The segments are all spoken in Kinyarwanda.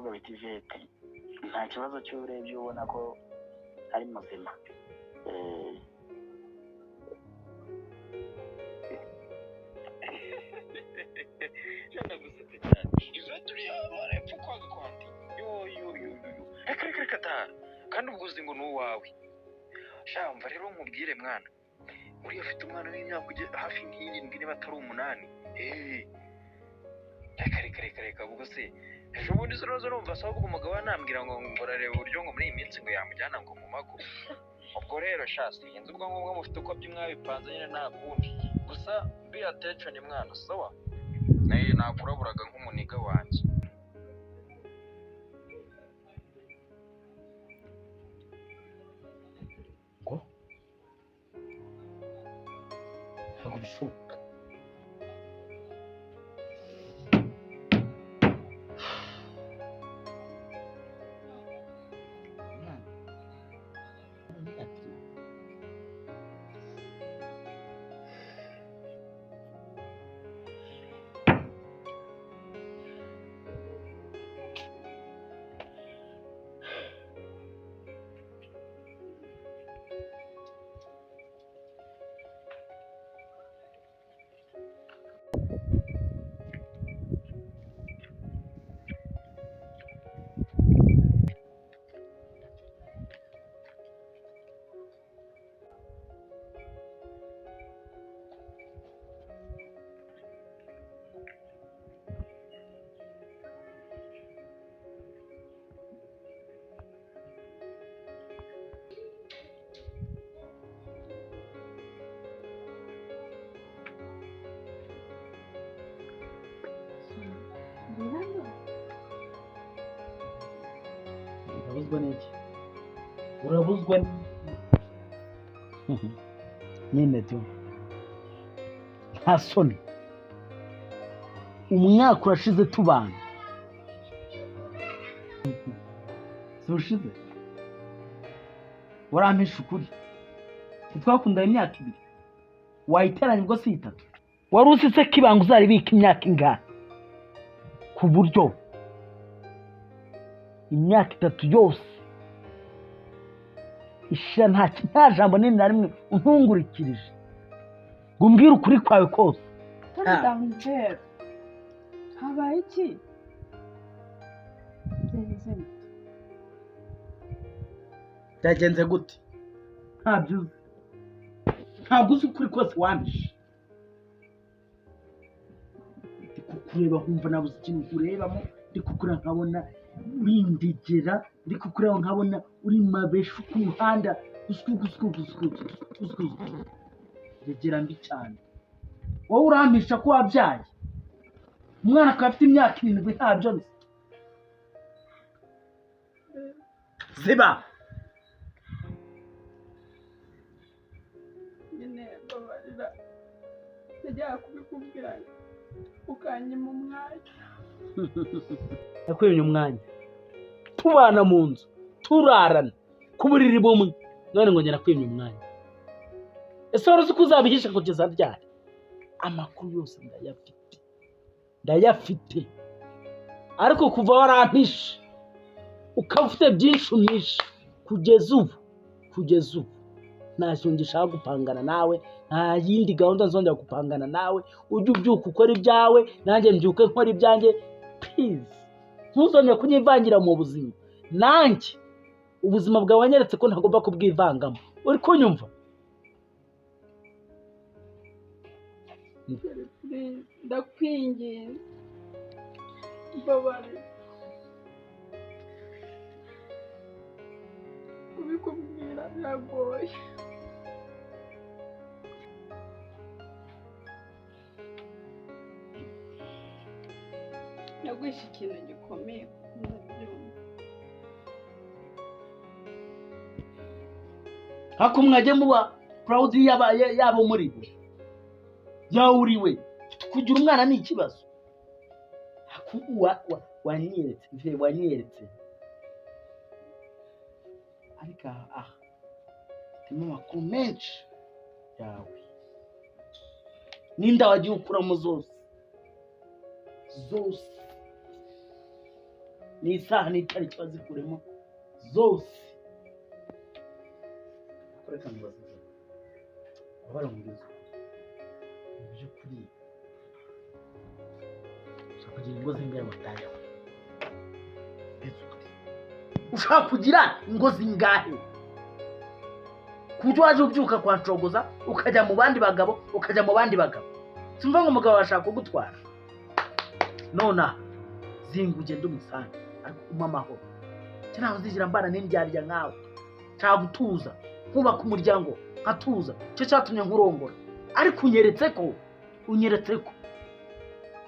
umukobwa wita Ivete nta kibazo cy'urebye ubona ko ari muzima. Cyane gusetse cyane. Ivete uri arepfa kwaga kwandi. Yo. Reka ta. Kandi ubwo uzi ngo n'uwawe. Shamva rero nkubwire mwana. Uriya ufite umwana w'imyaka hafi nk'irindwi niba atari 8. Reka ubwo se ejo bundi zo numva asaba ko umugabo anambwira ngo ngorarebe uburyo ngo muri iyi minsi ngo yamujyana ngo mu mago. Ubwo rero shasi inzu ubwo ngubwo mufite uko by'mwabipanze nyine nta kundi. Gusa be attention mwana sawa. Naye nakuraburaga nk'umuniga wanjye. Ngo ntabwo bishoboka. Urabuzwa n'iki? Urabuzwa nyine tu nta soni. Umwaka urashize tubana si ushize warampisha ukuri ntitwakundana imyaka 2 wayiteranya ubwo si 3. Wari usitse ko ibanga uzaribika imyaka ingahe ku buryo imyaka 3 yose ishira nta jambo nini na rimwe untungurikirije ngo umbwire ukuri kwawe kose. Ndamutera habaye iki? Byagenze gute? Ntabwo uzi ukuri kose wampishe. Ndi kukureba nkumva nabuze ikintu kurebamo, ndi kukureba nkabona urindegera, ndi kukureba nkabona uri mabeshu ku muhanda regera mbi cyane. Wowe urampisha ko wabyaye umwana akaba afite imyaka 7 ntabyo nzi. Ziba nyine babarira najya kubikubwira ukanyima umwanya. Nakwemye umwanya tubana mu nzu turarana ku buriri bumwe none ngo ngera kwemye umwanya. Ese wari uzi ko uzabihisha kugeza ryari? Amakuru yose ndayafite ariko kuva warampishe ukaba ufite byinshi umpishe kugeza ubu ntacyo ngishaka gupangana nawe, nta yindi gahunda nzongera gupangana nawe. Ujye ubyuka ukora ibyawe nanjye mbyuke nkora ibyanjye. Please ntuzongere kunyivangira mu buzima. Nanjye ubuzima bwawe wanyeretse ko ntagomba kubwivangamo. Uri kunyumva? Ndakwinginze babarira kubikubwira biragoye. Nagwishe ikintu gikomeye ndabyumva. Hako mwajye muba proud yabo muri bo yawuriwe kugira umwana ni ikibazo. Wanyeretse ariko timo makuru menshi yawe ninda wagiye ukuramo zose n'isaha n'itariki bazikuremo zose. Reka nkubaze abaramugeze mu by'ukuri ushaka kugira ingo zingahe wataye? Ushaka kugira ingo zingahe ku buryo waje ubyuka kwa Nshogoza ukajya mu bandi bagabo simva ngo umugabo washaka kugutwara nona zinga ugende umusange ariko umpa amahoro cyanaho uzigira mbana n'indyarya nkawe nshaka gutuza nkubaka umuryango nkatuza cyo cyatumye nkurongora ariko unyeretse ko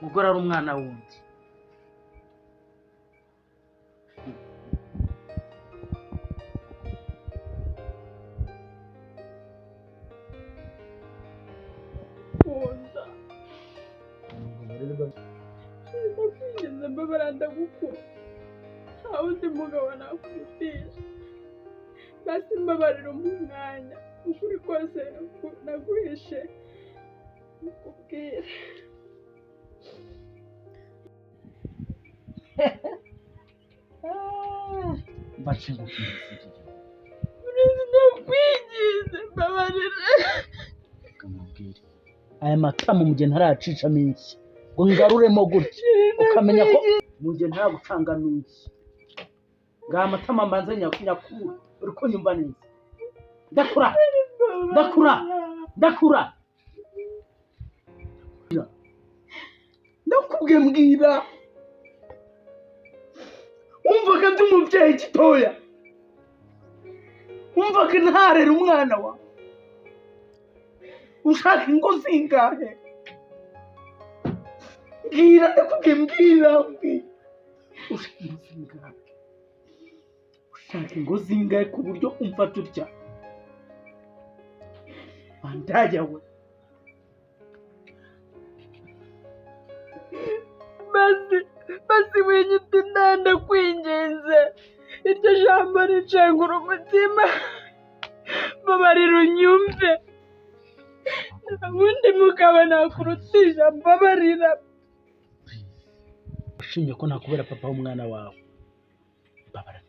umugore ari umwana wundi. Kunda ndakwinginze mbabara ndagukunda nta wundi mugabo nakurutisha basi mbabarira umwanya ukuri kose naguhishe nkubwire. Mbace ngukire ndakwinginze mbabarira. kamubwire aya matama mu gihe ntaracica minsi ngo ngaruremo gutya ukamenya ko mu gihe ntaragucanga minsi ngaha amatama mbanze nyakura uri kunyumva neza. Ndakura ndakubwiye mbwira wumvaga ndi umubyeyi gitoya wumvaga ntarera umwana wa ushaka ingo zingahe mbwira ndakubwiye mbwira ushaka ingo zingahe ku buryo umfata utya bandaya we basi winyita indanda kwinginze iryo jambo ricengura umutima mbabarira unyumve ubundi mugabo nakurutisha mbabarira. ushimye ko nakubera papa w'umwana wawe mbabara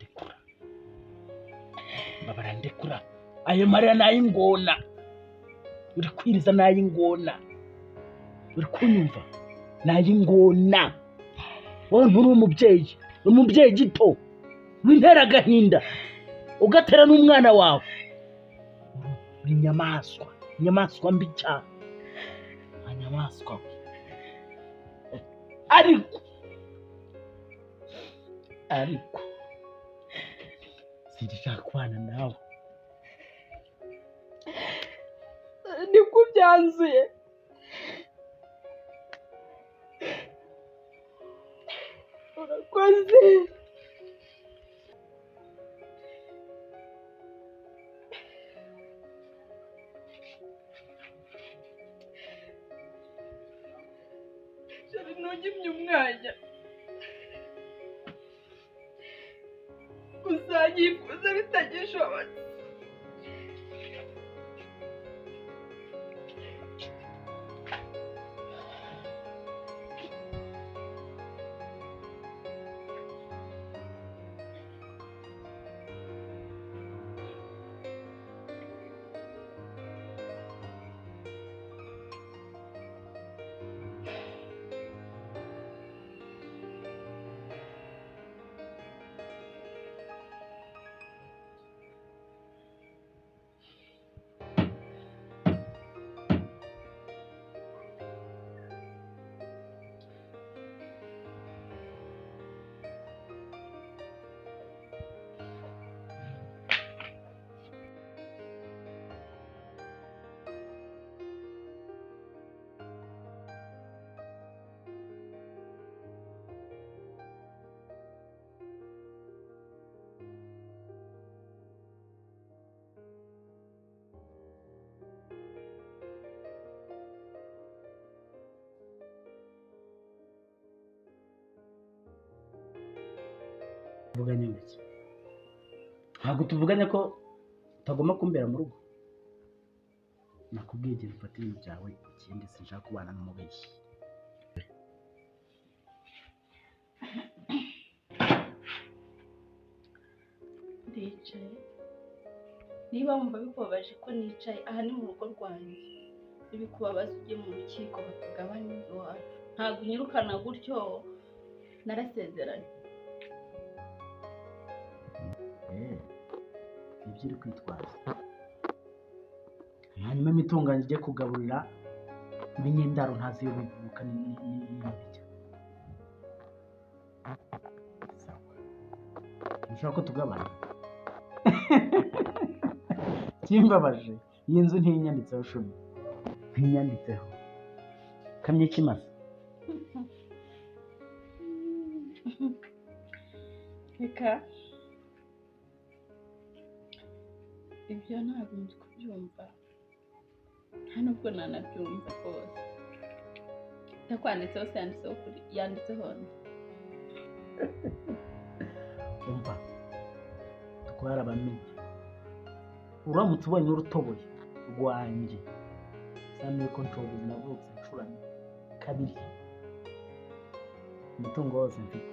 ndekura ayo marira nayingona uri kwiriza nayingona uri kunyumva nayingona wowe nturi umubyeyi gito wintera agahinda ugatera n'umwana wawe uri inyamaswa mbi cyane inyamaswa ariko sinshaka kubana nawe. niko byanzuye urakoze. Shari ntugimye umwanya uzanyifuza bitagishobotse. tuvuganye iki? Ntabwo tuvuganye ko utagomba kumbera mu rugo. Nakubwiye igihe mfata ibintu byawe ikindi sinshaka kubana n'umubeshyi. ndicaye niba wumva bikubabaje ko nicaye aha ni mu rugo rwanjye ibikubabaza ujye mu rukiko batugabanye iwawe ntabwo unyirukana gutyo narasezeranye ibyo uri kwitwaza hanyuma imitunganye ijye kugaburira ibinyendaro ntazi iyo bivuka n'ibijya ntushaka ko tugabana kimbabaje iyi nzu ntiyinyanditseho shumi ntiyinyanditseho kamye kimaze reka ibyo ntabwo nzi kubyumva nta nubwo nanabyumva rwose itakwanditseho se yanditseho umva twari abamenye uramutse ubonye urutoboye rwanjye saniye ko nshobozi navutse ncurane kabiri umutungo wose mfite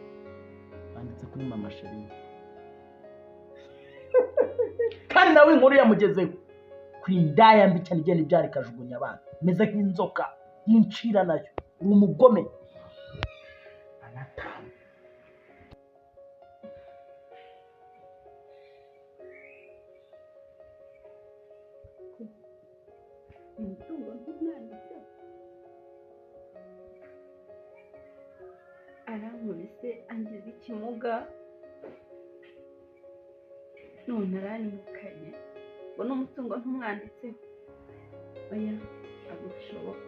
wanditse kuri mama sheri kandi nawe inkuru yamugezeho ku indaya mbi cyane igenda ibyara ikajugunya abana meze nk'inzoka y'incira nayo uri umugome anatamu umutungo ntumwanditseho arankubise angiza ikimuga none aranyirukanye ngo n'umutungo ntumwanditseho oya ntabwo bishoboka